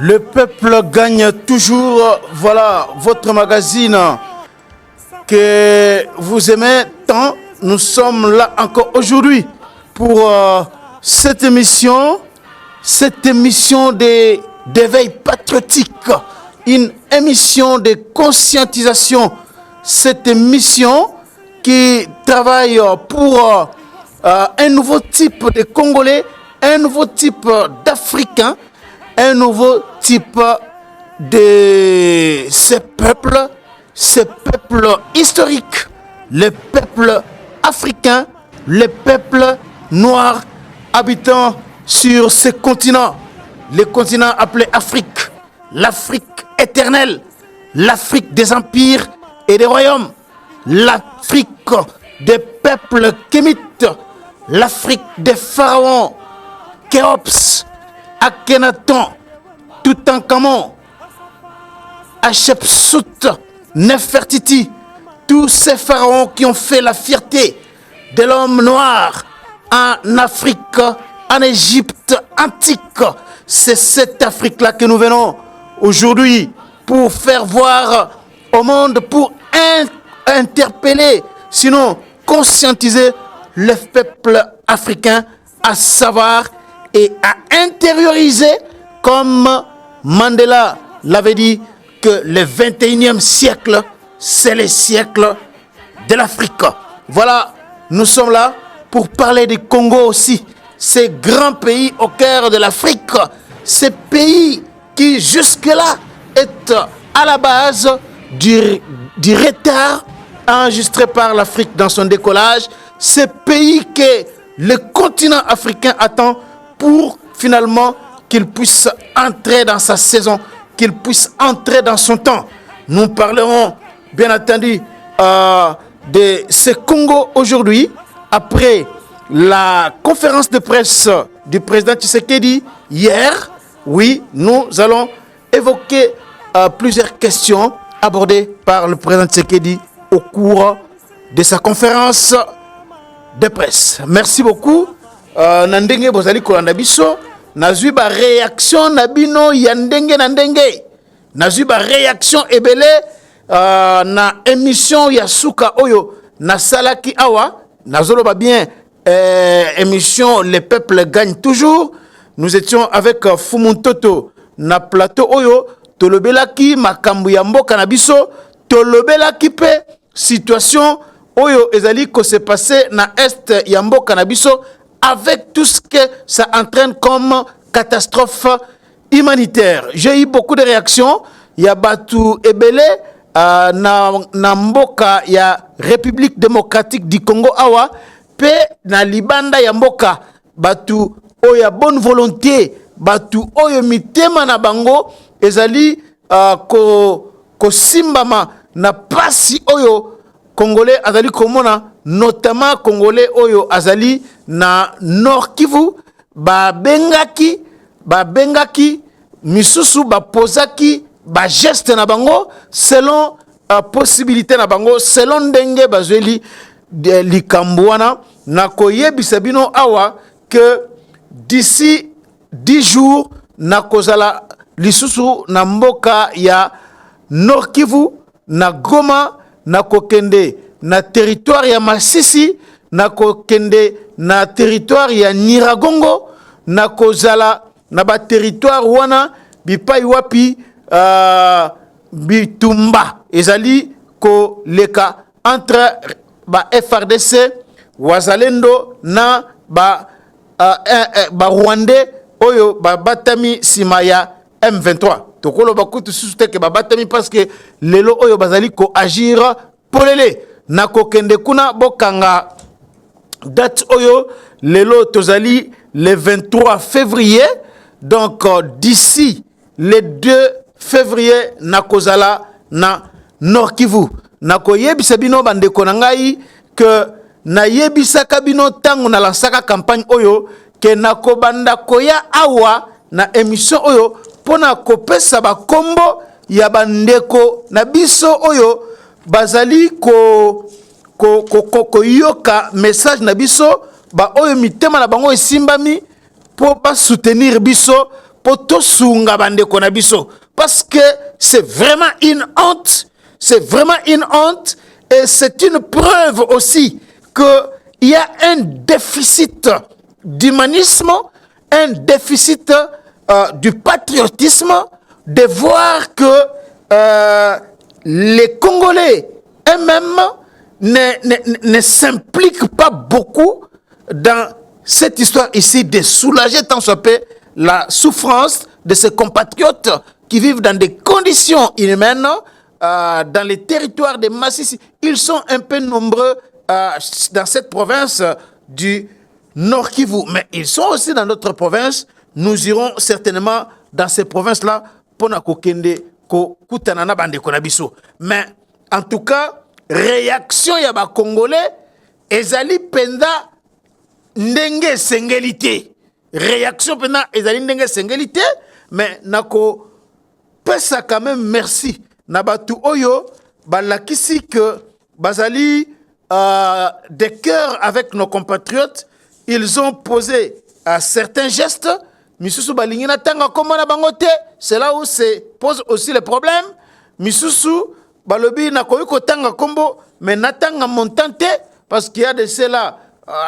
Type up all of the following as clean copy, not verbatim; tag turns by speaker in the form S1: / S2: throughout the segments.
S1: Le peuple gagne toujours. Voilà votre magazine que vous aimez tant. Nous sommes là encore aujourd'hui pour cette émission d'éveil patriotique, une émission de conscientisation, cette émission qui travaille pour un nouveau type de Congolais, un nouveau type d'Africains, un nouveau type de ces peuples historiques, les peuples africains, les peuples noirs habitant sur ce continent, le continent appelé Afrique, l'Afrique éternelle, l'Afrique des empires et des royaumes, l'Afrique des peuples kémites, l'Afrique des pharaons, Khéops, Akhenaton, Toutankhamon, Hatshepsut, Nefertiti, tous ces pharaons qui ont fait la fierté de l'homme noir en Afrique, en Égypte antique. C'est cette Afrique-là que nous venons aujourd'hui pour faire voir au monde, pour interpeller, sinon conscientiser le peuple africain à savoir et à intérioriser, comme Mandela l'avait dit, que le 21e siècle, c'est le siècle de l'Afrique. Voilà, nous sommes là pour parler du Congo aussi, ces grands pays au cœur de l'Afrique, ces pays qui jusque-là est à la base du retard enregistré par l'Afrique dans son décollage, ces pays que le continent africain attend pour finalement qu'il puisse entrer dans sa saison, qu'il puisse entrer dans son temps. Nous parlerons bien entendu de ce Congo aujourd'hui, après la conférence de presse du président Tshisekedi hier. Oui, nous allons évoquer plusieurs questions abordées par le président Tshisekedi au cours de sa conférence de presse. Merci beaucoup. Nandenge bozali kolanda biso, nazwi ba réaction na bino ya ndenge na ndenge. Nazwi ba réaction ebele na émission ya suka oyo na salaki awa, nazoloba bien émission Le Peuple Gagne Toujours. Nous étions avec Fumuntoto na plateau oyo, tolobelaki makambu ya mboka na biso, tolobelaki pe situation oyo ezali ko se passer na est ya mboka na biso, avec tout ce que ça entraîne comme catastrophe humanitaire. J'ai eu beaucoup de réactions. Il y a Batu Ebele na mboka ya République démocratique du Congo awa, pe na libanda ya mboka Batu oya bonne volonté, Batu oyo mitema na bango ezali ko simbama na pasi oyo Congolais azali komona, notamment Congolais oyo azali na Nord Kivu, ba bengaki misusu ba posaki ba geste na bango selon possibilité na bango, selon ndenge bazeli likambuana na koyebisa bino awa que d'ici 10 jours na kozala lisusu na mboka ya Nord Kivu, na Goma, na kokende na territoire ya Masisi, na kokende na territoire ya Nyiragongo, na kozala na ba territoire wana bipai wapi bitumba ezali ko leka entre ba FRDC wazalendo na ba Rwandais oyo babatami simaya M23 tokolo bakutu susu ke babatami parce que lelo oyo bazali ko agir polele na kokende kuna bokanga date oyo lelo tozali le 23 février donc d'ici le 2 février nakozala na Nord Kivu nakoyebisa bino bandeko na ngai que nayebisaka bino tango na lansaka campagne oyo ke nakobanda koya awa na émission oyo pona kopesa bakombo ya bandeko na biso oyo bazali yoka message na biso ba oyo mitema na bango esimbami po ba soutenir biso po tosunga bandeko na biso parce que c'est vraiment une honte, c'est vraiment une honte et c'est une preuve aussi que il y a un déficit d'humanisme, un déficit du patriotisme, de voir que les Congolais eux-mêmes ne s'impliquent pas beaucoup dans cette histoire ici de soulager tant soit peu la souffrance de ces compatriotes qui vivent dans des conditions inhumaines dans les territoires de Massissi. Ils sont un peu nombreux dans cette province du Nord Kivu, mais ils sont aussi dans notre province. Nous irons certainement dans ces provinces-là pour na kokende ko kutanana bande konabiso. Mais en tout cas, réaction ya ba Congolais ezali penda ndenge sengelité. Réaction penda ezali ndenge sengelité, mais nako pesa quand même merci na batu oyo balakisi que bazali des cœurs avec nos compatriotes. Ils ont posé certains gestes. Misusu balingina tanga komona bangote, c'est là où se pose aussi le problème. Misusu balobi na koyiko tanga kombo, mais natanga montante parce qu'il y a de cela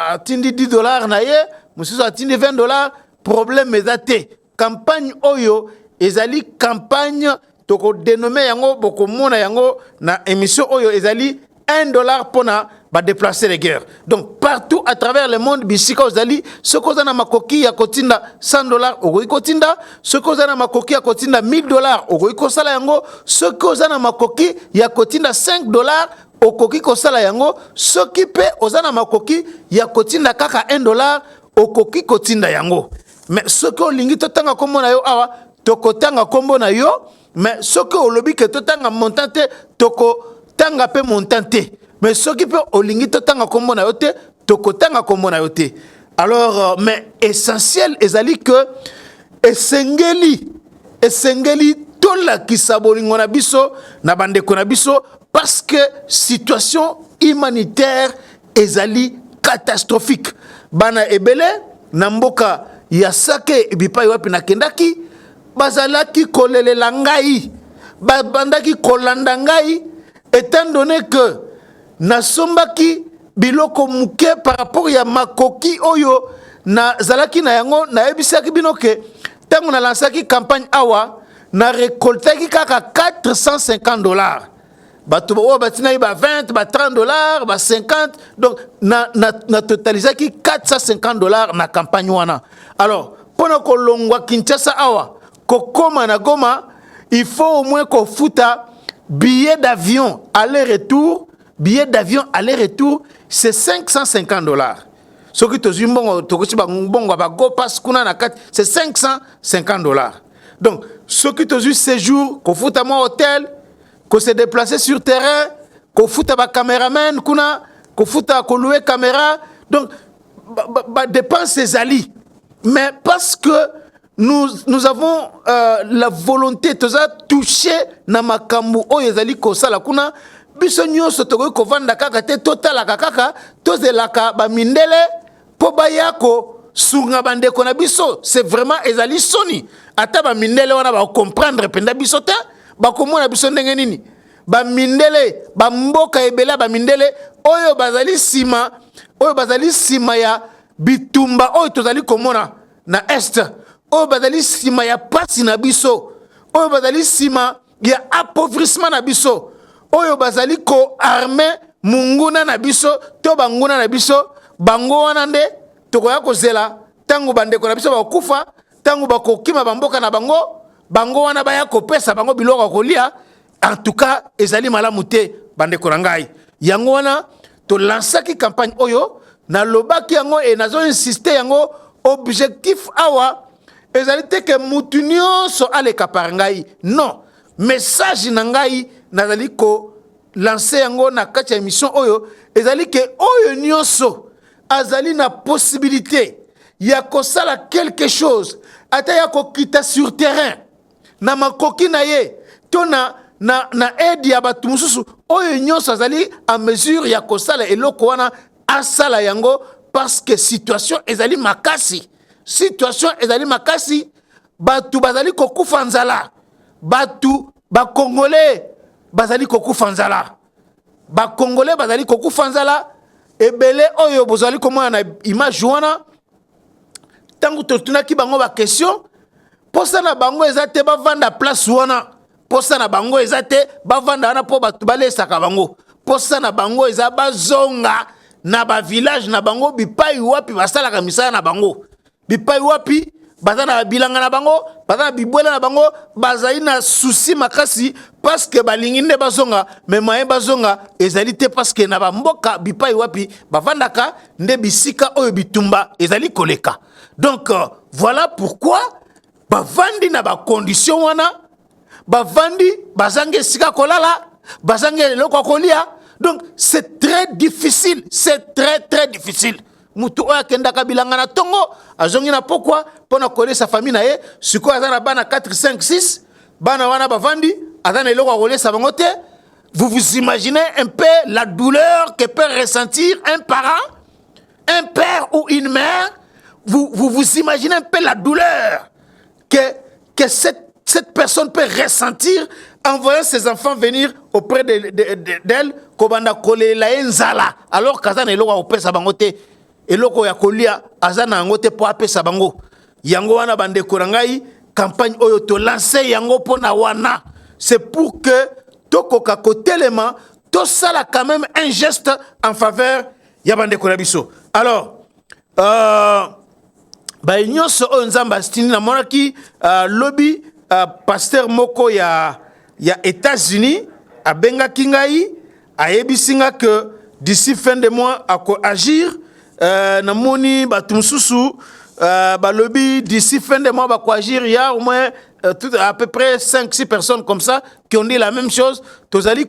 S1: atindi $10 na ye, misusu atindi $20, problème ezate. Campagne oyo ezali campagne toko dénommé yango boko mona yango na émission oyo ezali $1 pona ba déplacer les guerres. Donc partout à travers le monde bisika ozali ce qu'on a makoki ya kotinda $100 ogoyi kotinda, ce qu'on a makoki ya kotinda $1000 ogoyi kosala yango, ce qu'on a makoki ya kotinda $5 okoki kosala yango, ce qui pe ozana makoki ya kotinda kaka $1 okoki kotinda yango. Mais ce que lingi totanga kombo na yo awa tokotanga kombo na yo, mais ce que olobi ke totanga montante toko tanga pe montante. Mais ce qui peut olingi totanga kombo na yote tokotanga kombo na yote. Alors mais essentiel ezali que esengeli tola kisabolingo na biso na bandeko na biso parce que situation humanitaire ezali catastrophique. Bana ebele na mboka ya sake bipai wapi na kendaki bazalaki kolelela ngai babandaki kolanda ngai étant donné que nasombaki biloko muke par rapport ya makoki oyo na zalaki na yango na ebisaki binoke tango na lansaki campagne awa na récoltaki kaka $450 bato oyo batina ba 20 ba $30 ba 50 donc na totalisaki $450 na campagne wana. Alors pona kolongwa Kinshasa awa kokoma na Goma il faut au moins ko futa billet d'avion aller-retour. Billet d'avion aller-retour, c'est $550. Ce qui te dit, c'est $550. Donc, ce qui te dit, séjour, qu'on fout à mon hôtel, qu'on se déplace sur terrain, qu'on fout à ma caméraman, qu'on fout à louer caméra. Donc, dépense ses alliés. Mais parce que nous avons la volonté de toucher na makambu oyezali kosala kuna biso nyonso tokoki kovanda kaka te totalaka kaka tozelaka bamindele po bayako sunga bandeko na biso. C'est vraiment ezali soni ata bamindele wana bakomprendre penda biso te bakomona biso ndenge nini bamindele bamboka ebela bamindele oyo bazali sima ya bitumba oyo tozali komona na est oyo bazali sima ya pasi na biso oyo bazali sima ya appauvrissement na biso oyo bazali ko armé munguna na biso to banguna na biso bango wana nde tokoya kozela tango bandeko na biso bakufa tango bakokima bamboka na bango bango wana baya kopesa bango biloko kolia en tout cas ezali malamu te bandeko na ngai yango wana to lansaki campagne oyo na lobaki yango e nazo insister yango objectif awa ezali te ke mutu nyonso aleka par ngai non message na ngai nazali ko lancer yango na kati ya émission oyo ezali ke oyo nyonso azali na possibilité ya kosala quelque chose ata ya kokita sur terrain na makoki na ye to na aide ya bato mosusu oyo nyonso azali en mesure ya kosala eloko wana asala yango parce que situation ezali makasi bato bazali kokufa nzala bato bakongolais bazali kokufa nzala bakongolais bazali kokufa nzala ebele oyo bozali komona na image wana tango totunaki bango ba question posa na bango ezate bavanda place wana posa na bango ezate bavanda wana po bato balesaka bango posa na bango eza bazonga na ba village na bango bipai wapi basalaka misala na bango bipai wapi baza na bilanga na bango baza na bibwela na bango bazali na souci makasi parce que balingi nde bazonga mais maye bazonga ezali te parce que na bamboka bipai wapi bavandaka nde bisika oyo bitumba ezali koleka donc voilà pourquoi bavandi na ba condition wana bavandi bazange esika kolala bazange eloko kolia donc c'est très difficile mutu oyo akendaka bilanga na tongo azongi na pokwa pona kolia sa famille na ye siko aza na bana 4 5 6 bana wana bavandi aza na eloko kolia sa bango te. Vous vous imaginez un peu la douleur que peut ressentir un parent, un père ou une mère. Vous imaginez un peu la douleur que cette personne peut ressentir en voyant ses enfants venir auprès d'elle kobanda kole la enzala alors kazana eloko opesa bango te eloko ya kolia azana yango te po apesa bango yango wana bandeko na ngai campagne oyo to lancer yango pona wana c'est pour que tokoka kotelema to sala quand même un geste en faveur ya bandeko na biso. Alors ba nyonso oyo nzamba astini na monaki lobby pasteur moko ya États-Unis abengaki ngai ayebisinga que d'ici fin de mois ako agir na moni batu mususu balobi d'ici fin de mois bako agir il y a au moins à peu près 5-6 personnes comme ça qui ont dit la même chose. Tozali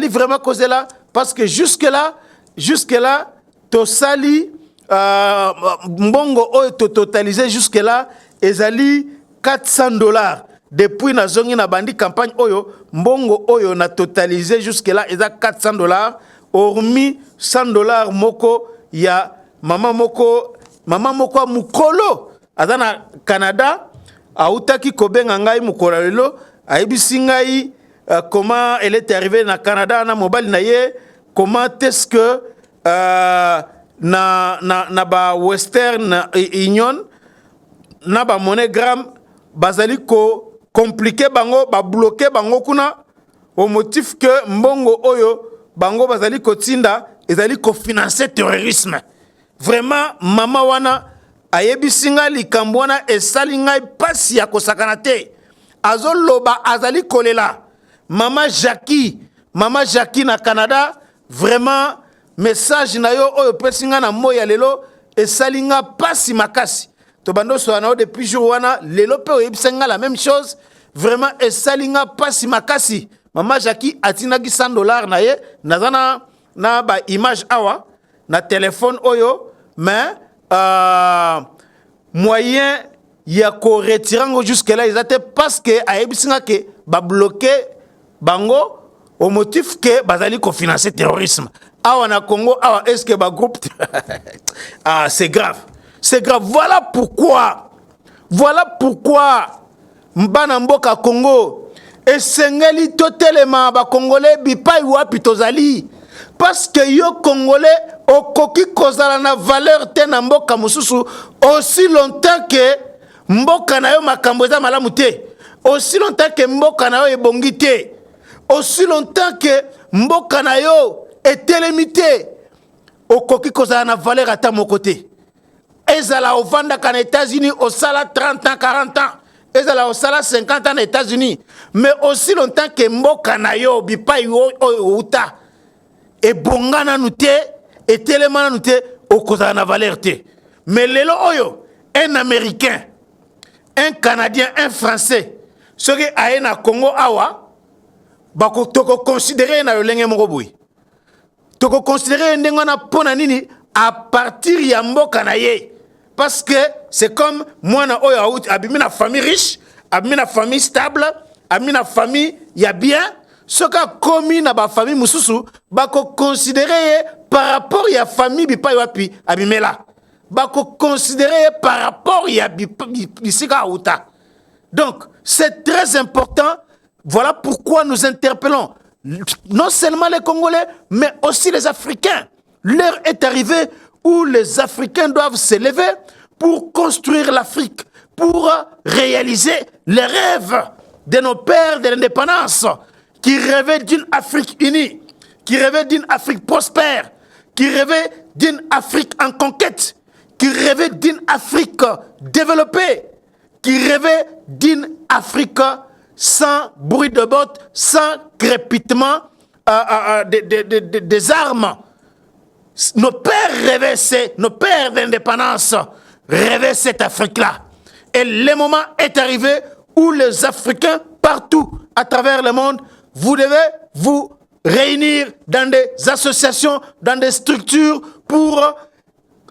S1: vraiment causer là parce que jusque là tosali mbongo oyo to totalisé jusque là ezali $400 depuis na zongi na bandi campagne oyo mbongo oyo na totalisé jusque là eza $400 hormis $100 moko ya mama moko mukolo aza na Canada autaki kobenga ngai mukolo lelo ayebisi ngai comment elle est arrivée na Canada na mobile na ye comment est-ce que na ba Western Union na ba MoneyGram bazali ko compliqué bango ba bloquer bango kuna au motif que mbongo oyo bango bazali ko tinda ezali ko financer terrorisme. Vraiment mama wana ayebisinga likambo wana esali ngai pasi ya kosakana te azoloba azali kolela mama Jackie na Canada vraiment message na yo oyo pesinga na moya lelo esali nga pasi makasi to bando so na depuis jour wana lelo pe oyebisinga la même chose vraiment esali nga pasi makasi mama Jackie atinaki $100 na ye nazana na ba image awa na téléphone oyo mais moyen ya ko retirango jusque là ils étaient parce que ayebisinga ke ba bloquer bango au motif que bazali ko financer terrorisme awa na Congo awa est-ce que ba groupe ah c'est grave voilà pourquoi mbana mboka Congo esengeli totelema ba congolais bipai wapi tozali parce que yo congolais okoki kozala na valeur te na mboka mususu aussi longtemps que mboka na yo makambo eza malamu te aussi longtemps que mboka na yo ebongi te aussi longtemps que mboka na yo etelemi te okoki kozala na valeur ata moko te ezala ovanda kana États-Unis au sala 30 ans 40 ans ezala au sala 50 ans aux États-Unis mais aussi longtemps que mboka na yo bipai oyo uta et bongana nute et telemana nute okozala na valeur te mais lelo oyo un Américain un Canadien un Français soki aye na Congo awa bako toko considérer na lolenge moko boy toko considérer ndenge na pona nini à partir ya mboka na ye parce que c'est comme moi na oyo abimi na famille riche abimi na famille stable abimi na famille ya bien soka komi na ba famille mususu bako considérer par rapport ya famille bipai wapi abimela bako considérer par rapport ya bisika uta. Donc c'est très important. Voilà pourquoi nous interpellons non seulement les Congolais mais aussi les Africains. L'heure est arrivée où les Africains doivent se lever pour construire l'Afrique, pour réaliser les rêves de nos pères de l'indépendance, qui rêvaient d'une Afrique unie, qui rêvaient d'une Afrique prospère, qui rêvaient d'une Afrique en conquête, qui rêvaient d'une Afrique développée, qui rêvaient d'une Afrique sans bruit de bottes, sans crépitement des armes. Nos pères rêvaient, nos pères d'indépendance rêvaient cette Afrique-là. Et le moment est arrivé où les Africains, partout à travers le monde, vous devez vous réunir dans des associations, dans des structures pour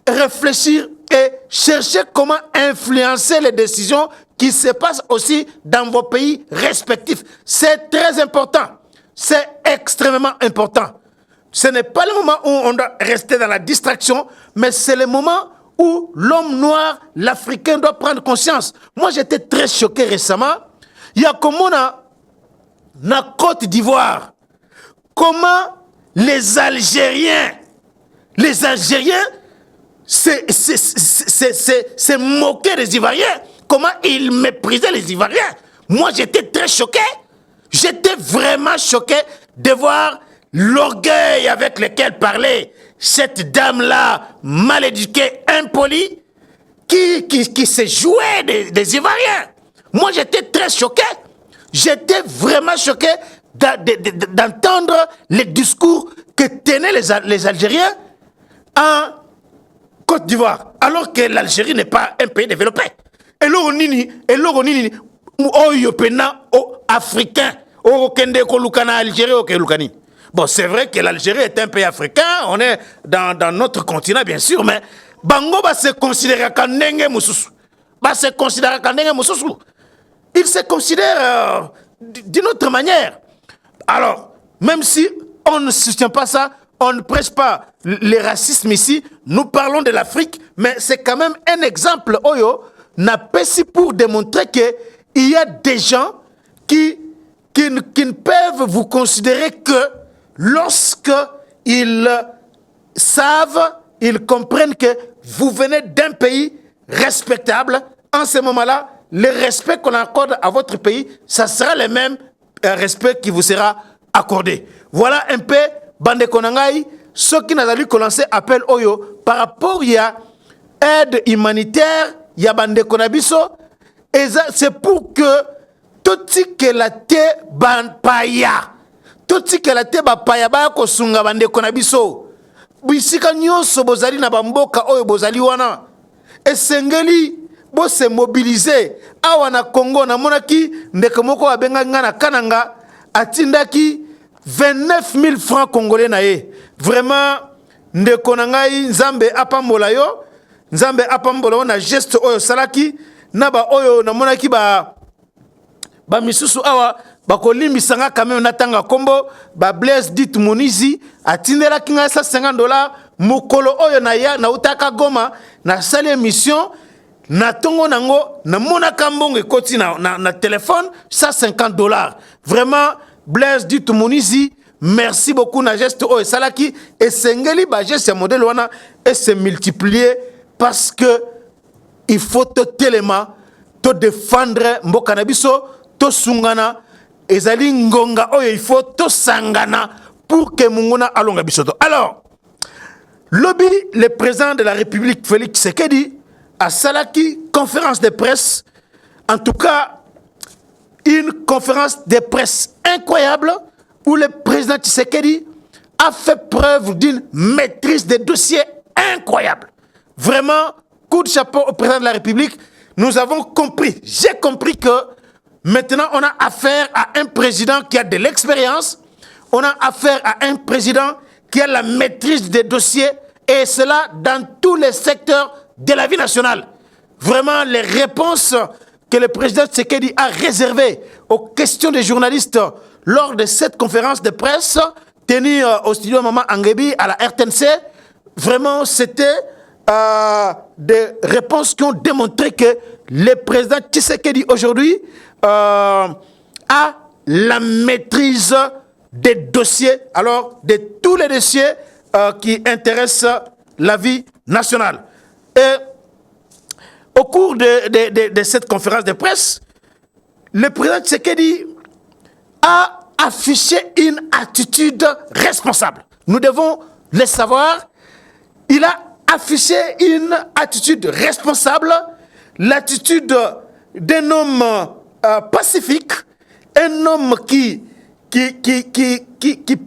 S1: réfléchir et chercher comment influencer les décisions qui se passent aussi dans vos pays respectifs. C'est très important. C'est extrêmement important. Ce n'est pas le moment où on doit rester dans la distraction, mais c'est le moment où l'homme noir, l'Africain, doit prendre conscience. Moi, j'étais très choqué récemment. Il y a comme on a la Côte d'Ivoire. Comment les Algériens se moquaient des Ivoiriens. Comment ils méprisaient les Ivoiriens. Moi, j'étais très choqué. J'étais vraiment choqué de voir l'orgueil avec lequel parlait cette dame-là, mal éduquée, impolie, qui se jouait des Ivoiriens. Moi, j'étais très choqué. J'étais vraiment choqué d'entendre les discours que tenaient les Algériens en Côte d'Ivoire, alors que l'Algérie n'est pas un pays développé. Et l'Oronini, africain, Algérie, bon, c'est vrai que l'Algérie est un pays africain, on est dans notre continent, bien sûr, mais Bango va se considérer comme Nenge Moussoussou. Il se considère d'une autre manière. Alors, même si on ne soutient pas ça, on ne prêche pas le racisme ici, nous parlons de l'Afrique, mais c'est quand même un exemple, Oyo, n'a pas si pour démontrer qu'il y a des gens qui ne peuvent vous considérer que lorsque ils savent, ils comprennent que vous venez d'un pays respectable. En ce moment-là, le respect qu'on accorde à votre pays, ça sera le même respect qui vous sera accordé. Voilà un peu, Bande Konangai, ce qui n'a pas lancé appel Oyo par rapport à aide humanitaire, il y a Bande Konabiso, et c'est pour que tout ce que la terre paya, tout ce que la terre paya ba ko sunga Bande Konabiso, bisika nyonso bozali na bamboka oyo bozali wana, et sengeli bo se mobiliser awa na Congo na monaki ndeko moko abenga ngana kananga atindaki 29 000 francs congolais na ye. Vraiment ndeko na ngai nzambe apambola yo, nzambe apambola na geste oyo salaki na ba oyo na monaki ba misusu awa bakolimbisanga quand même natanga kombo ba Blaise dit Munizi atindela kinga $150 mukolo oyo na ya na utaka Goma na sali émission na tongo nango na monaka mbongo ekoti na téléphone $150. Vraiment Blaise dit Munizi, merci beaucoup na geste oyo salaki et sengeli ba geste ya modèle wana et se multiplier parce que il faut totalement to défendre mboka na biso to sungana ezali ngonga oyo il faut to sangana pour que munguna alonga biso. Alors lobby le président de la République Félix Tshisekedi à Salaki, conférence de presse, en tout cas, une conférence de presse incroyable où le président Tshisekedi a fait preuve d'une maîtrise des dossiers incroyable. Vraiment, coup de chapeau au président de la République. Nous avons compris, j'ai compris que maintenant on a affaire à un président qui a de l'expérience, on a affaire à un président qui a la maîtrise des dossiers, et cela dans tous les secteurs de la vie nationale. Vraiment, les réponses que le président Tshisekedi a réservées aux questions des journalistes lors de cette conférence de presse tenue au studio Maman Angebi à la RTNC, vraiment c'était des réponses qui ont démontré que le président Tshisekedi aujourd'hui a la maîtrise des dossiers, alors de tous les dossiers qui intéressent la vie nationale. Et au cours de cette conférence de presse, le président Tshisekedi a affiché une attitude responsable. Nous devons le savoir. Il a affiché une attitude responsable, l'attitude d'un homme pacifique, un homme qui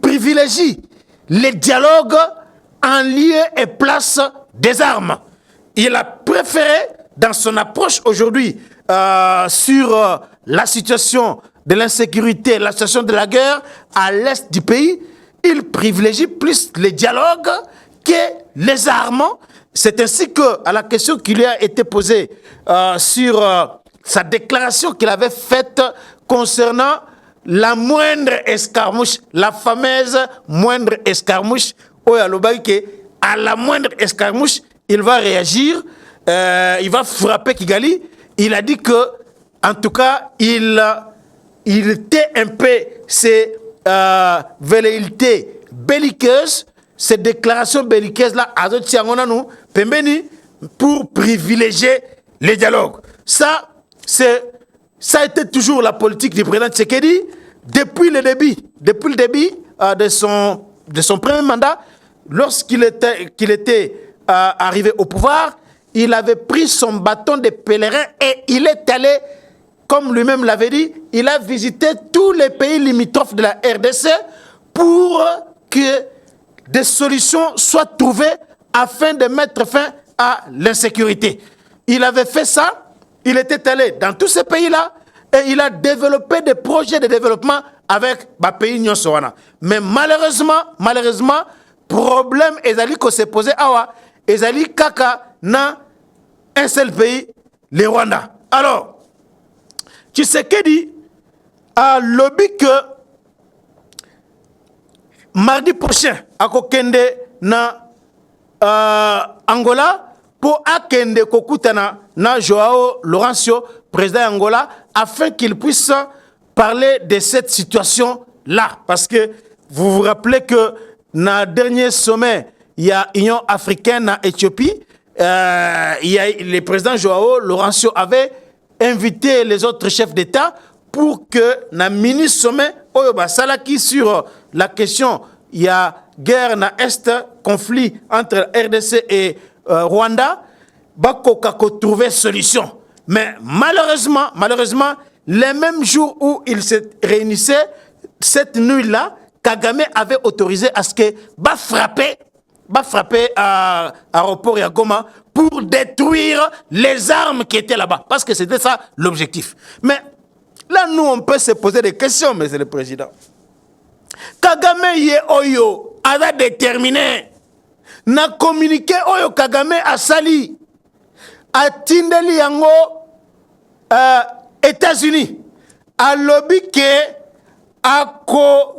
S1: privilégie les dialogues en lieu et place des armes. Il a préféré, dans son approche aujourd'hui sur la situation de l'insécurité, la situation de la guerre à l'est du pays, il privilégie plus les dialogues que les armes. C'est ainsi que, à la question qui lui a été posée sur sa déclaration qu'il avait faite concernant la moindre escarmouche, la fameuse moindre escarmouche, à la moindre escarmouche, il va réagir, il va frapper Kigali. Il a dit que, en tout cas, il était un peu ces velléités belliqueuses, ces déclarations belliqueuses-là, pour privilégier les dialogues. Ça a été toujours la politique du président Tshisekedi depuis le début de son premier mandat. Lorsqu'il était arrivé au pouvoir, il avait pris son bâton de pèlerin et il est allé, comme lui-même l'avait dit, il a visité tous les pays limitrophes de la RDC pour que des solutions soient trouvées afin de mettre fin à l'insécurité. Il avait fait ça, il était allé dans tous ces pays-là et il a développé des projets de développement avec les pays Nyonsowana. Mais malheureusement, problème ezali ko se posé awa, ezali kaka na un seul pays, le Rwanda. Alors, Tshisekedi a lobby que mardi prochain, à Kokende na Angola, pour akende kokutana na Joao Lourenço, président Angola, afin qu'il puisse parler de cette situation-là. Parce que vous vous rappelez que dans le dernier sommet, il y a Union africaine en Éthiopie, le président Joao Lourenço avait invité les autres chefs d'État pour que dans le mini-sommet, Salaki sur la question, il y a guerre dans l'Est, conflit entre RDC et Rwanda, Bakokako trouver solution. Mais malheureusement, les mêmes jours où ils se réunissaient, cette nuit-là, Kagame avait autorisé à ce que frapper à l'aéroport Yagoma pour détruire les armes qui étaient là-bas. Parce que c'était ça l'objectif. Mais là, nous, on peut se poser des questions, monsieur le président. Kagame ye oyo a déterminé na communiqué oyo Kagame a sali a tindeli yango États-Unis a lobby que a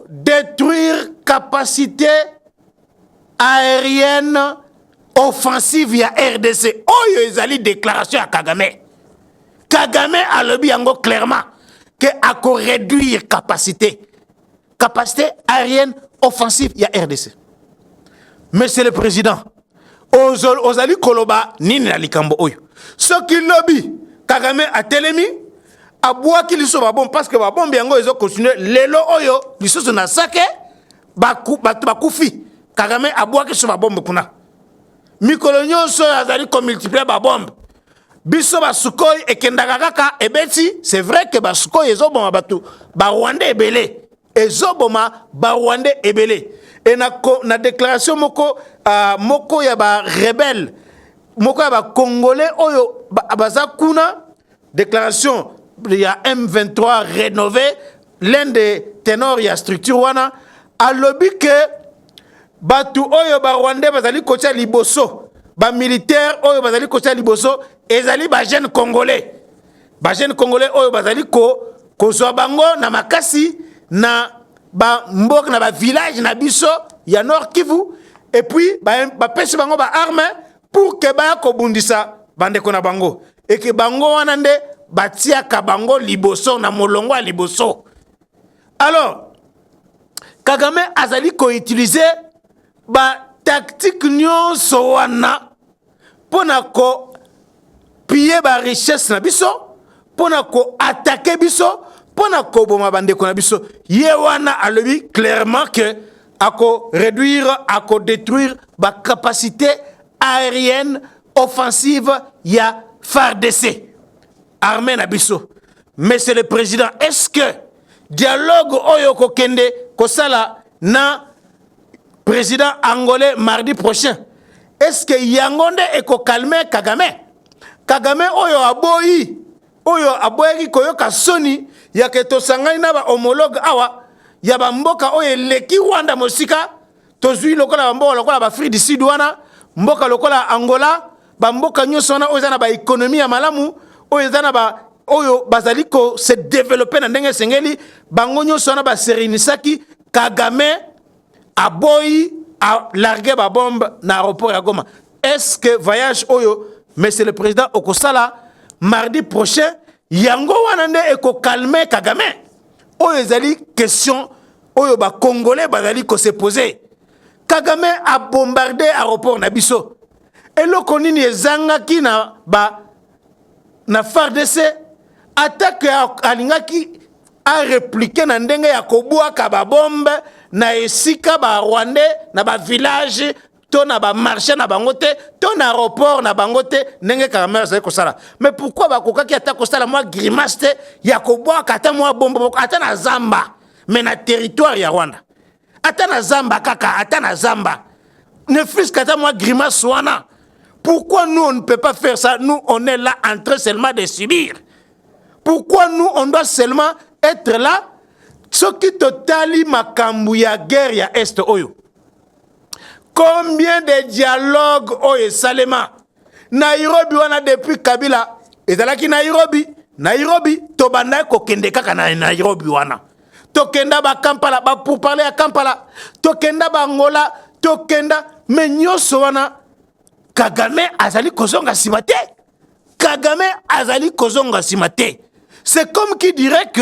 S1: détruire capacité aérienne offensive ya RDC. Oyo ezali déclaration à Kagame. Kagame a lobby yango clairement que a réduire capacité aérienne offensive ya RDC. Monsieur le président, ozali koloba nini na likambo oyo. Ce qui lobby Kagame a telemi a bois qui liso ba bon parce que ba bombe yango ezo continuer lelo oyo lisusu na sake bakufi. Kagame a bois qui so ba bombe kuna. Mikolo nyonso azali ko multiplier ba bombe. biso basukoi ekendaka kaka ebeti c'est vrai que basukoi ezoboma bato barwandais ebele ezoboma barwandais ebele et na déclaration moko moko ya ba rebelle moko ya ba congolais oyo baza kuna déclaration ya M23 rénové l'un des ténors ya structure wana alobi que batu oyo ba rwandais bazali kotia liboso ba militaire oyo bazali kotia liboso ezali ba jeune congolais oyo bazali kozwa bango na makasi na ba mbok na ba village na biso ya Nord Kivu et puis ba pesi bango ba arme pour que ba kobundisa bandeko na bango et que bango wana nde batiaka bango liboso na molongo ya liboso. Alors Kagame azali ko utiliser ba tactique nyonso wana pona ko piller ba richesse na biso pona ko attaquer biso pona ko boma bandeko na biso ye wana alobi clairement que ako réduire ako détruire ba capacité aérienne offensive ya FARDC armée na biso. Monsieur le président, est-ce que dialogue oyo ko kende ko sala na président angolais mardi prochain, est-ce que yangonde eko calmer Kagame oyo aboyi koyoka soni ya ke tosangani na ba homologue awa ya ba mboka oyo leki Rwanda mosika tozui lokola mboka lokola ba Afrique du Sud wana mboka lokola Angola ba mboka nyonso wana oyo na ba économie ya malamu oyo na ba oyo bazali ko se développer na ndenge sengeli bango nyonso wana ba serinisaki Kagame aboyi a larguer ba bombe na aéroport ya Goma. Est-ce que voyage oyo monsieur le président okosala mardi prochain yango wana nde eko calmer Kagame oyo ezali question oyo ba congolais bazali ko se poser. Kagame a bombardé aéroport na biso eloko nini ezangaki na FARDC attaque alingaki a répliquer na ndenge ya kobwaka ba bombe na esika ba rwandais na ba village to na ba marché na bango te to na aéroport na bango te ndenge Kagame azali kosala. Mais pourquoi ba kokaki ata kosala moi grimace te ya kobwaka ata moi bombe ata na zamba mais na territoire ya Rwanda ata na zamba kaka ata na zamba ne fût-ce qu'ata moi grimace wana. Pourquoi nous on ne peut pas faire ça? Nous on est là en train seulement de subir. Pourquoi nous on doit seulement être là? Ce qui totali makambu ya guerre ya Est oyo. Combien de dialogues oyo salema Nairobi wana depuis Kabila ezalaki Nairobi to banda ko kende kaka na Nairobi wana to kenda ba Kampala ba pour parler à Kampala to kenda ba Angola to kenda mais nyonso wana Kagame azali kozonga simate. C'est comme qui dirait que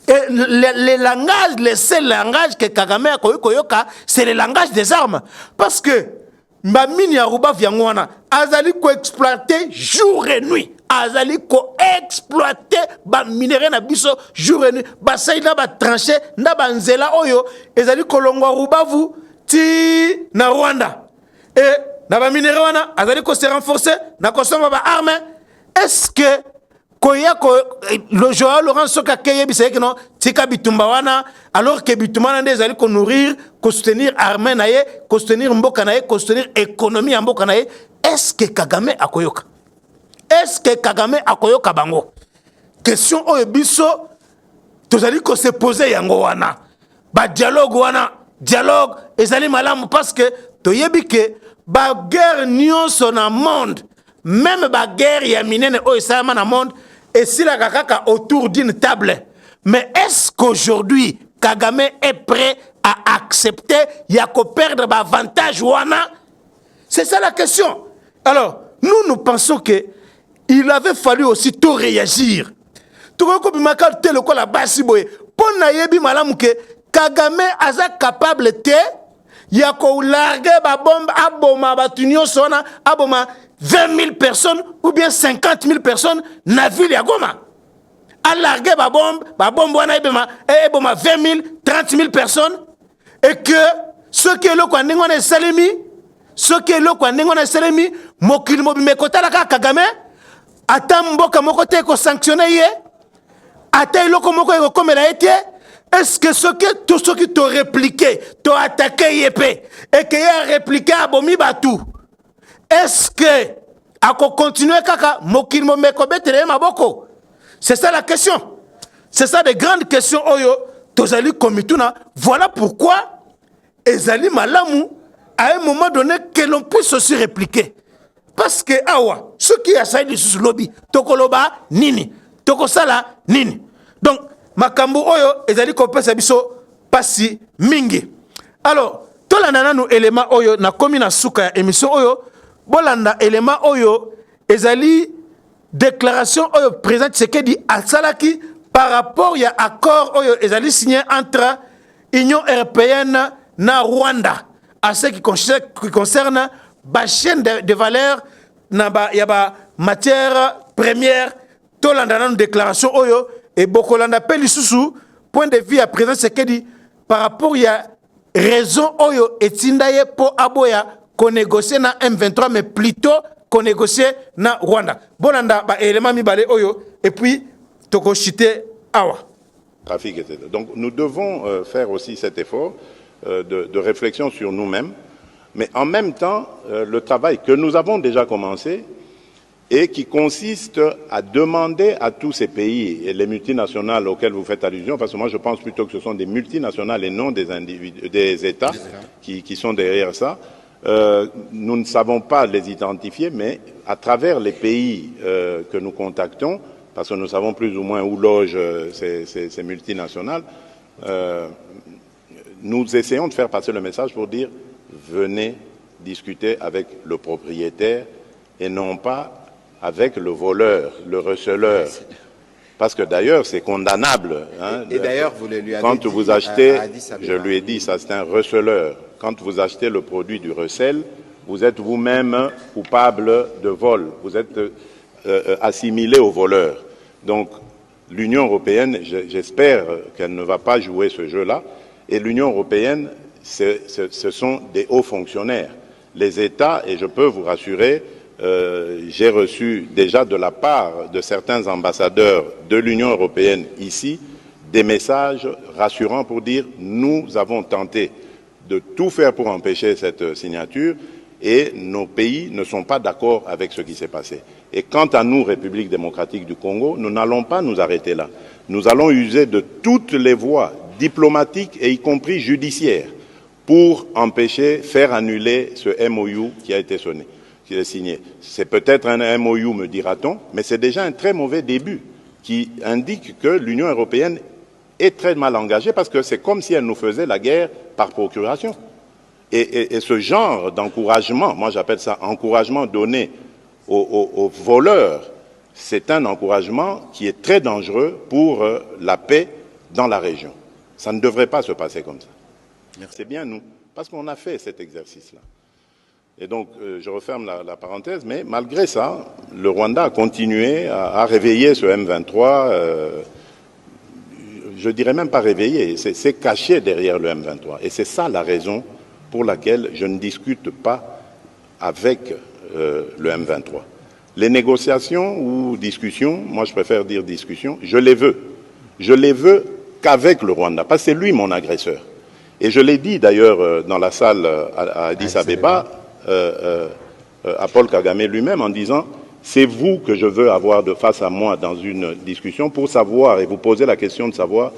S1: les langages, les seuls langages que Kagame a koyoka, c'est le langage des armes. Parce que Mbamini Aruba Viangwana, azali ko exploiter jour et nuit. Azali ko exploiter ba minerai na biso jour et nuit. Ba saïda ba tranché na ba nzela oyo, ezali kolongwa Rubavu ti na Rwanda. Et na ba minerai wana azali ko se renforcer na kosomba ba arme. Est-ce que le Joao Laurent Soka Keye biseye que non tika bitumba wana alors que bitumba nande ezali ko nourrir ko soutenir armée na ye ko soutenir mboka na ye ko soutenir économie ya mboka na ye. Est-ce que Kagame akoyoka? Est-ce que Kagame akoyoka bango? Question oyo biso tozali ko se poser yango wana ba dialogue ezali malamu parce que toyebi ke ba guerre nyonso na monde même ba guerre ya minene oyo salama na monde et si la kaka autour d'une table. Mais est-ce qu'aujourd'hui Kagame est prêt à accepter yako perdre ba avantage wana? C'est ça la question. Alors nous pensons que il avait fallu aussi tout réagir. Tout ko bimaka tel ko la basi boye pona yebi malamu ke Kagame aza capable te yako larguer ba bombe aboma ba tunyo sona aboma 20 000 personnes ou bien 50 000 personnes na ville ya Goma. A larguer ba bombe wana eboma 20 000, 30 000 personnes et que ce qui est le Kwandengo na salemi, mokili mobime kotala ka Kagame ata mboka moko te ko sanctionner ye, ata eloko moko ko komela ye te. Est-ce que tout ce qui t'ont répliqué, t'ont attaqué yépé, et que y a répliqué à Bomi Batou, est-ce que à continuer kaka mokil momeko betere maboko? C'est ça la question. C'est ça des grandes questions oyo tozali komituna. Voilà pourquoi ezali malamu à un moment donné que l'on puisse aussi répliquer. Parce que awa, ce qui a saïdi sous lobby, tokoloba nini, tokosala nini. Donc makambo oyo ezali kopesa biso pasi mingi. Alors tolanda nanu élément oyo na komi na suka ya émission oyo bolanda élément oyo ezali déclaration oyo président Tshisekedi asalaki par rapport ya accord oyo ezali signé entre Union européenne na Rwanda à ce qui concerne ba chaîne de valeur na ba ya ba matière première. Tolanda nanu déclaration oyo et bokolanda pe lisusu point de vue à président Tshisekedi par rapport ya raison oyo etinda ye po aboya ko négocier na M23 mais plutôt ko négocier na Rwanda. Bolanda ba élément mibale oyo et puis toko chité awa.
S2: Trafic, etc. Donc nous devons faire aussi cet effort de réflexion sur nous-mêmes, mais en même temps le travail que nous avons déjà commencé et qui consiste à demander à tous ces pays et les multinationales auxquelles vous faites allusion, parce que moi je pense plutôt que ce sont des multinationales et non des individus, des États qui sont derrière ça. Nous ne savons pas les identifier, mais à travers les pays que nous contactons, parce que nous savons plus ou moins où logent ces multinationales, nous essayons de faire passer le message pour dire venez discuter avec le propriétaire et non pas avec le voleur, le receleur. Parce que d'ailleurs, c'est condamnable. Hein,
S3: et d'ailleurs, vous le lui avez
S2: quand
S3: dit
S2: vous achetez,
S3: je
S2: lui ai dit, ça c'est un receleur. Quand vous achetez le produit du recel, vous êtes vous-même coupable de vol. Vous êtes assimilé au voleur. Donc, l'Union européenne, j'espère qu'elle ne va pas jouer ce jeu-là. Et l'Union européenne, ce sont des hauts fonctionnaires. Les États, et je peux vous rassurer, j'ai reçu déjà de la part de certains ambassadeurs de l'Union européenne ici des messages rassurants pour dire nous avons tenté de tout faire pour empêcher cette signature et nos pays ne sont pas d'accord avec ce qui s'est passé. Et quant à nous, République démocratique du Congo, nous n'allons pas nous arrêter là. Nous allons user de toutes les voies diplomatiques et y compris judiciaires pour empêcher, faire annuler ce MOU qui a été signé. C'est peut-être un MOU, me dira-t-on, mais c'est déjà un très mauvais début qui indique que l'Union européenne est très mal engagée parce que c'est comme si elle nous faisait la guerre par procuration. Et ce genre d'encouragement, moi j'appelle ça encouragement donné aux voleurs, c'est un encouragement qui est très dangereux pour la paix dans la région. Ça ne devrait pas se passer comme ça. C'est bien nous, parce qu'on a fait cet exercice-là. Et donc, je referme la parenthèse, mais malgré ça, le Rwanda a continué à réveiller ce M23. Je dirais même pas réveiller, c'est caché derrière le M23. Et c'est ça la raison pour laquelle je ne discute pas avec le M23. Les négociations ou discussions, moi je préfère dire discussions, je les veux. Je les veux qu'avec le Rwanda, parce que c'est lui mon agresseur. Et je l'ai dit d'ailleurs dans la salle à Addis Abeba, à Paul Kagame lui-même en disant c'est vous que je veux avoir de face à moi dans une discussion pour savoir et vous poser la question de savoir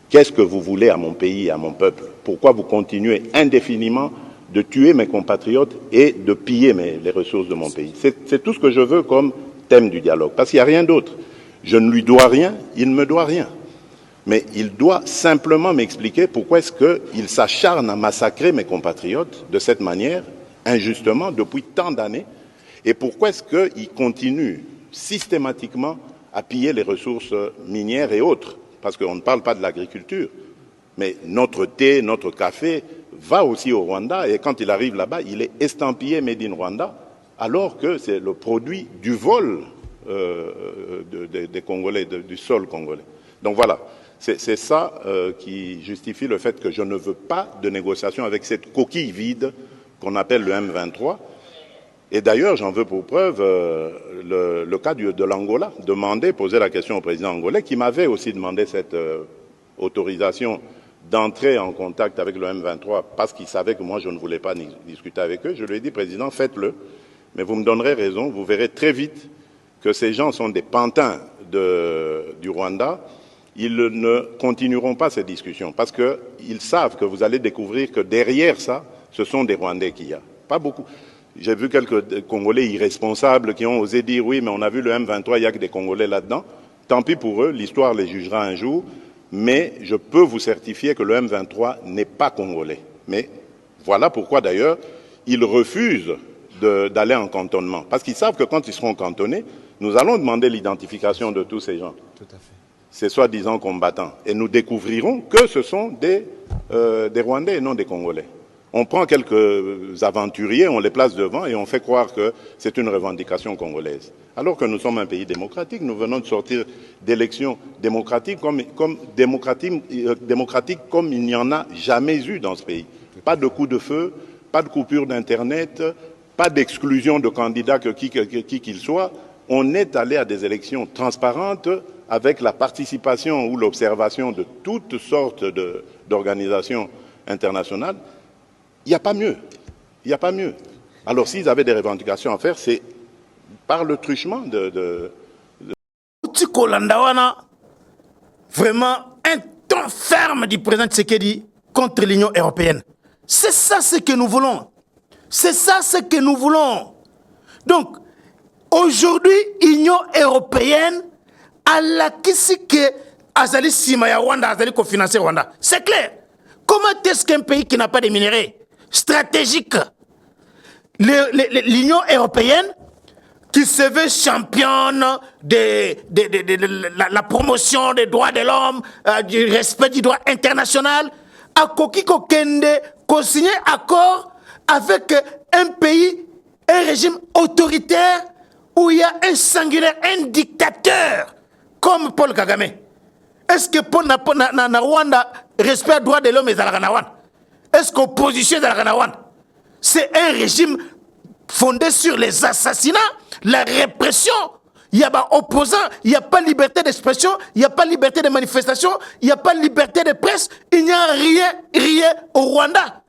S2: qu'est-ce que vous voulez à mon pays et à mon peuple. Pourquoi vous continuez indéfiniment de tuer mes compatriotes et de piller les ressources de mon pays. C'est tout ce que je veux comme thème du dialogue, parce qu'il n'y a rien d'autre. Je ne lui dois rien, il ne me doit rien. Mais il doit simplement m'expliquer pourquoi est-ce qu'il s'acharne à massacrer mes compatriotes de cette manière, injustement, depuis tant d'années, et pourquoi est-ce qu'il continue systématiquement à piller les ressources minières et autres, parce qu'on ne parle pas de l'agriculture, mais notre thé, notre café va aussi au Rwanda, et quand il arrive là-bas, il est estampillé Made in Rwanda, alors que c'est le produit du vol des Congolais, du sol congolais. Donc voilà. C'est ça qui justifie le fait que je ne veux pas de négociation avec cette coquille vide qu'on appelle le M23. Et d'ailleurs, j'en veux pour preuve le cas de l'Angola. Poser la question au président angolais, qui m'avait aussi demandé cette autorisation d'entrer en contact avec le M23 parce qu'il savait que moi, je ne voulais pas discuter avec eux. Je lui ai dit, président, faites-le, mais vous me donnerez raison, vous verrez très vite que ces gens sont des pantins du Rwanda. Ils ne continueront pas ces discussions parce qu'ils savent que vous allez découvrir que derrière ça, ce sont des Rwandais qu'il y a. Pas beaucoup. J'ai vu quelques Congolais irresponsables qui ont osé dire oui, mais on a vu le M23, il n'y a que des Congolais là-dedans. Tant pis pour eux, l'histoire les jugera un jour. Mais je peux vous certifier que le M23 n'est pas congolais. Mais voilà pourquoi d'ailleurs ils refusent d'aller en cantonnement. Parce qu'ils savent que quand ils seront cantonnés, nous allons demander l'identification de tous ces gens.
S3: Tout à fait.
S2: Ces soi-disant combattants. Et nous découvrirons que ce sont des Rwandais et non des Congolais. On prend quelques aventuriers, on les place devant et on fait croire que c'est une revendication congolaise. Alors que nous sommes un pays démocratique, nous venons de sortir d'élections démocratiques comme il n'y en a jamais eu dans ce pays. Pas de coup de feu, pas de coupure d'Internet, pas d'exclusion de candidats qui qu'il soit. On est allé à des élections transparentes avec la participation ou l'observation de toutes sortes d'organisations internationales. Il n'y a pas mieux. Il n'y a pas mieux. Alors, s'ils avaient des revendications à faire, c'est par le truchement
S1: Vraiment, un ton ferme du président Tshisekedi contre l'Union européenne. C'est ça ce que nous voulons. C'est ça ce que nous voulons. Donc, aujourd'hui, l'Union européenne a la que Azali Simaya Rwanda, Azali cofinancer Rwanda. C'est clair. Comment est-ce qu'un pays qui n'a pas de minerais stratégiques, l'Union européenne, qui se veut championne de la promotion des droits de l'homme, du respect du droit international, a co-signé accord avec un pays, un régime autoritaire où il y a un sanguinaire, un dictateur comme Paul Kagame. Est-ce que pour na Rwanda, respect des droits de l'homme est à la Rwanda? Est-ce qu'opposition est à la Rwanda? C'est un régime fondé sur les assassinats, la répression. Il n'y a pas opposants, il n'y a pas liberté d'expression, il n'y a pas liberté de manifestation, il n'y a pas liberté de presse, il n'y a rien au Rwanda.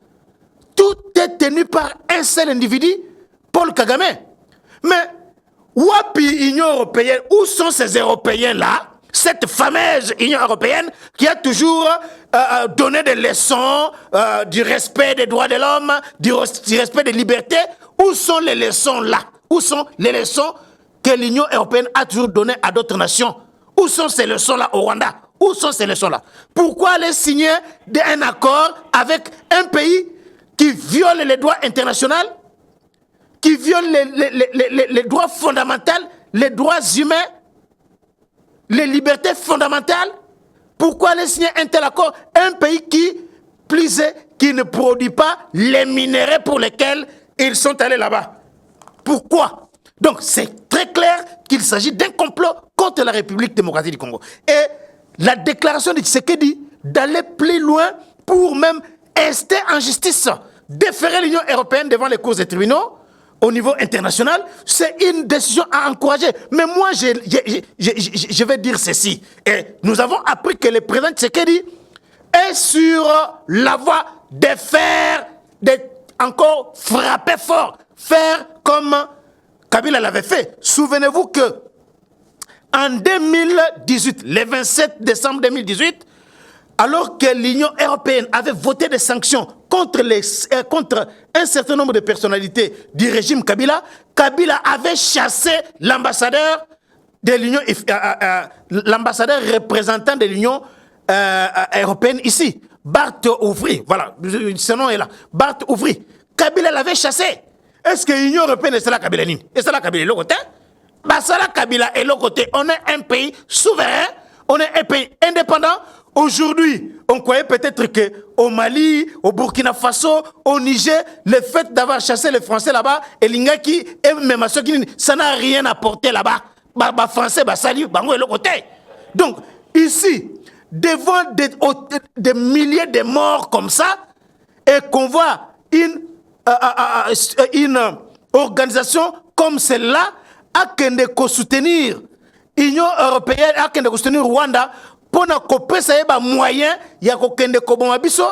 S1: Tout est tenu par un seul individu, Paul Kagame. Mais, Wapi Union européenne, où sont ces Européens-là? Cette fameuse Union européenne qui a toujours donné des leçons du respect des droits de l'homme, du respect des libertés. Où sont les leçons là? Où sont les leçons que l'Union européenne a toujours données à d'autres nations? Où sont ces leçons-là au Rwanda? Où sont ces leçons-là? Pourquoi aller signer un accord avec un pays qui viole les droits internationaux, qui viole les droits fondamentaux, les droits humains, les libertés fondamentales? Pourquoi aller signer un tel accord? Un pays qui ne produit pas les minéraux pour lesquels ils sont allés là-bas. Pourquoi? Donc c'est très clair qu'il s'agit d'un complot contre la République démocratique du Congo. Et la déclaration de Tshisekedi d'aller plus loin pour même rester en justice, déférer l'Union européenne devant les cours des tribunaux, au niveau international, c'est une décision à encourager. Mais moi, je vais dire ceci. Et nous avons appris que le président Tshisekedi est sur la voie de faire, encore frapper fort, faire comme Kabila l'avait fait. Souvenez-vous que en 2018, le 27 décembre 2018, alors que l'Union européenne avait voté des sanctions contre un certain nombre de personnalités du régime Kabila, Kabila avait chassé l'ambassadeur de l'Union, l'ambassadeur représentant de l'Union européenne ici, Bart Ouvry. Voilà, ce nom est là. Bart Ouvry. Kabila l'avait chassé. Est-ce que l'Union européenne est la Kabila? Est-ce la Kabila est l'autre côté? Basala Kabila est l'autre côté. On est un pays souverain, on est un pays indépendant. Aujourd'hui, on croyait peut-être qu'au Mali, au Burkina Faso, au Niger, le fait d'avoir chassé les Français là-bas, et l'Ingaki, et même à ceux qui ça n'a rien apporté là-bas. Les Français, salut, bango est l'autre côté. Donc, ici, devant des milliers de morts comme ça, et qu'on voit une organisation comme celle-là a qu'à soutenir l'Union européenne, a qu'à soutenir Rwanda pour na kopesa yeba moyen ya kokende koboma biso,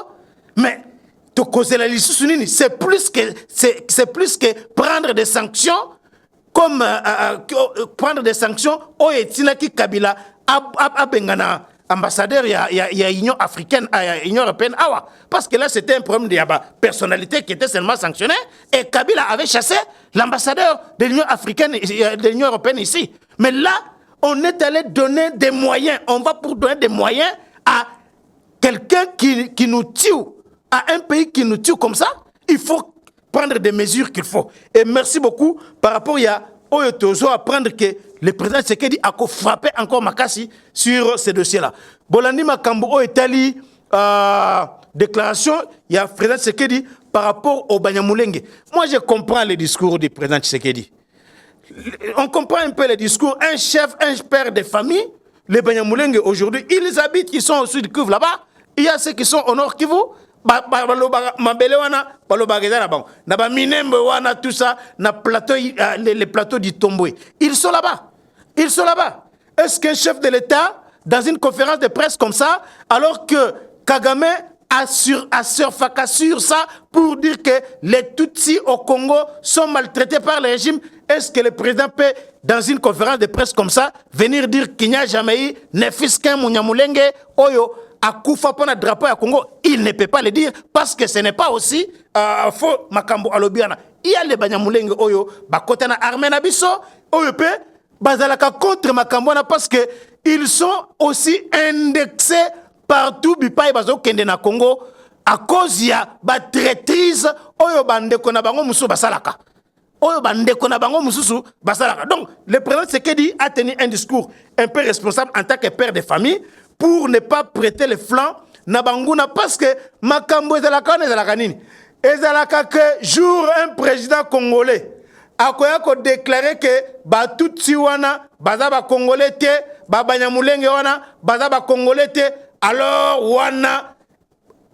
S1: mais to causer la lisusu nini, c'est plus que prendre des sanctions comme prendre des sanctions au etina ki Kabila a bengana ambassadeur ya Union africaine, Union européenne, parce que là c'était un problème de personnalité qui était seulement sanctionnée et Kabila avait chassé l'ambassadeur de l'Union africaine, de l'Union européenne ici. Mais là, on est allé donner des moyens, on va pour donner des moyens à quelqu'un qui nous tue, à un pays qui nous tue comme ça, il faut prendre des mesures qu'il faut. Et merci beaucoup par rapport à Oyotozo à prendre que le président Tshisekedi a frappé encore Makassi sur ces dossiers-là. Bolandi Makambo Etali déclaration, il y a le président Tshisekedi par rapport au Banyamulenge. Moi, je comprends le discours du président Tshisekedi. On comprend un peu le discours. Un chef, un père de famille, les Banyamulenge aujourd'hui, ils habitent, ils sont au sud Kivu là-bas. Il y a ceux qui sont au nord Kivu. Mabele wana balobageza na bango na ba minembe wana tout ça na plateau les plateaux du Tomboué, ils sont là-bas, est-ce qu'un chef de l'État dans une conférence de presse comme ça alors que Kagame assure ça pour dire que les Tutsis au Congo sont maltraités par le régime, est-ce que le président peut dans une conférence de presse comme ça venir dire qu'il n'y a jamais eu ne fils qu'un Munyamulenge oyo à Koufa pour un drapeau à Congo, il ne peut pas le dire parce que ce n'est pas aussi faux Makambo Alobiana. Il y a les Banyamulenge Oyo, Bakotana Armena Biso, Oyo Pe, Bazalaka contre Makambo parce que ils sont aussi indexés partout, Bipaï Bazo Kende na Congo, à cause il y a ba traîtrise, Oyo Bande Konabango Moussou Basalaka. Oyo Bande Konabango Moussou Basalaka. Donc, le président Tshisekedi a tenu un discours un peu responsable en tant que père de famille, pour ne pas prêter le flanc na banguna parce que makambo ezalaka nini ezalaka que jour un président congolais akoya ko déclarer que ba tutsi wana baza ba congolais te ba banyamulenge wana baza ba congolais te alors wana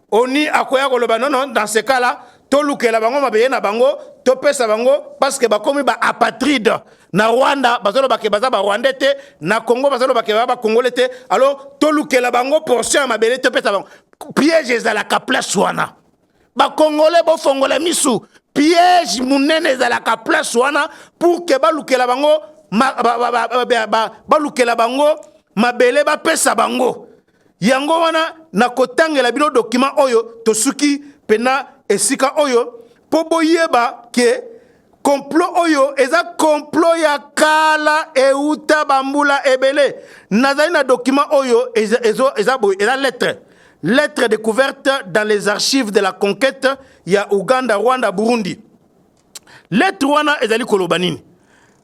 S1: oni akoya ko loba non dans ce cas là tolukela bango mabeye na bango topesa bango parce que ba komi ba apatride na Rwanda bazolo bake baza ba Rwandais te na Congo bazolo bake ba Congolais te alors tolukela bango portion mabele topesa bango piège ezalaka place wana ba Congolais bo fongola misu piège munene ezalaka place wana pour que balukela bango balukela bango mabele ba pesa bango yango wana na kotangela bino document oyo tosuki pena esika oyo po boyeba ke complot oyo eza complot ya kala euta bambula ebele nazali na document oyo eza lettre découverte dans les archives de la conquête ya Uganda, Rwanda, Burundi. Lettre wana ezali koloba nini?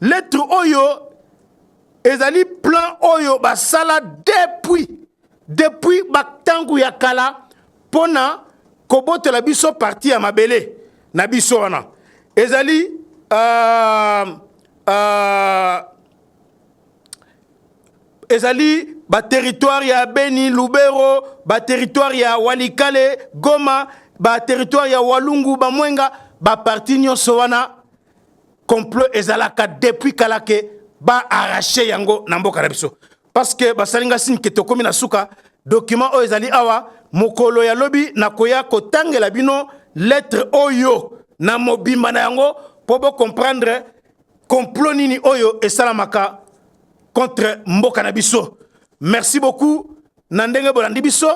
S1: Lettre oyo ezali plan oyo basala depuis batangu ya kala pona kobote la biso parti ya mabele na biso wana ezali ezali ba territoire ya Beni, Lubero, ba territoire ya Walikale, Goma, ba territoire ya Walungu, ba Mwenga, ba parti nyonso wana complot ezalaka depuis kalake ba arracher yango na mboka na biso parce que basalinga signe ke tokomi na suka document o ezali awa mokolo ya lobi na koya kotangela bino lettre oyo na mobimba na yango po bo comprendre complot nini oyo esalamaka contre mboka na biso. Merci beaucoup na ndenge bolandi biso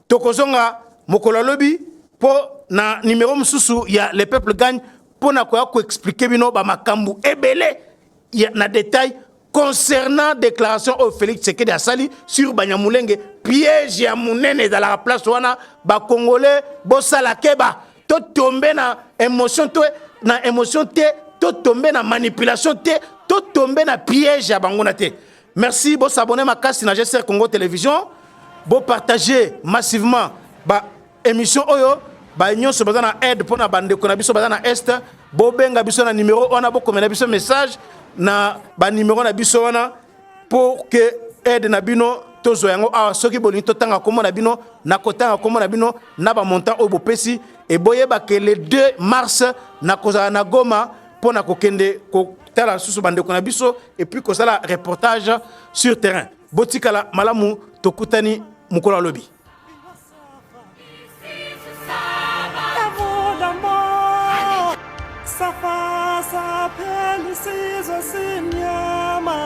S1: tokozonga mokolo lobi po na numéro mususu ya le peuple gagne pour na koya ko expliquer bino ba makambu ebele na détail concernant déclaration au Félix Tshisekedi asali sur Banyamulenge piège ya munene dans la place wana ba congolais bosala keba to tomber na émotion te to tomber na manipulation te to tomber na piège ya bangona te. Merci, bon s'abonner ma casse na GSR Congo Télévision, bon partager massivement ba émission oyo ba union se bazana aide pour na bande ko na biso bazana est bo benga biso na numéro on a beaucoup na biso message na ba numéro na biso wana pour que aide na bino tozo yango a soki boli to tanga komo na bino na kotanga komo na bino na ba montant o bo pesi et boyeba que le 2 mars na kozala na Goma pona kokende kotala susu bandeko na biso et puis kozala reportage sur terrain. Botikala malamu tokutani mukolo lobi.
S3: Safa s'appelle ici Sinyama.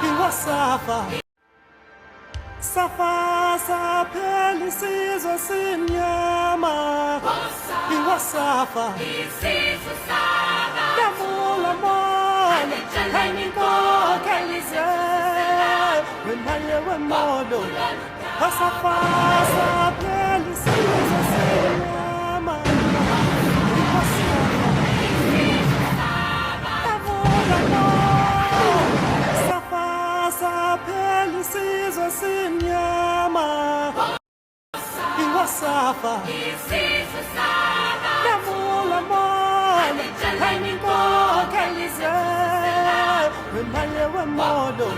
S3: Iwasafa. Safa s'appelle ici Sinyama. Iwasafa. Yamula mole. Kaniko kalize. Wemaye wemodo. Safa s'appelle ici Sinyama. S'appelle César Sinyama. Iwasafa. Yamula mole. Kaniko kalize. Wemaye wemodo.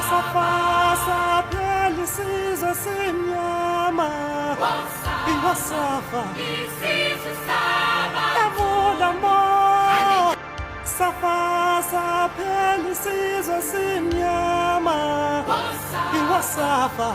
S3: Safa s'appelle César Sinyama. Iwasafa. Yamula mole. Safa s'appelle César Sinyama. Iwasafa.